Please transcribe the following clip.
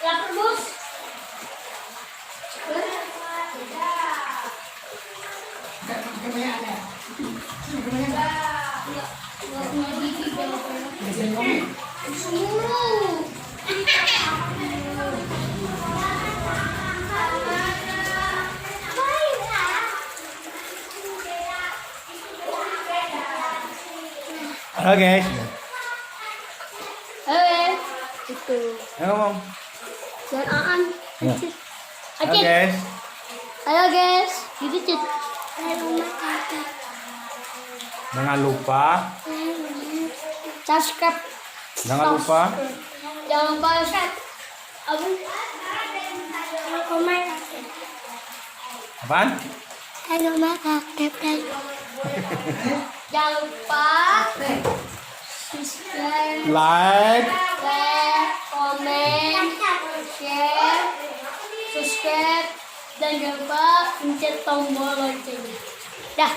Lapar bos. Halo guys. Itu. Ayo ngomong. Dan Aan. Ya. Halo Acit. guys. Halo guys. Gitu Cit. Jangan lupa. Subscribe. Jangan lupa. Jangan lupa subscribe. Komen. Apaan? Jangan lupa subscribe, Like. komen, share, subscribe, dan jangan lupa pencet tombol loncengnya. Dah.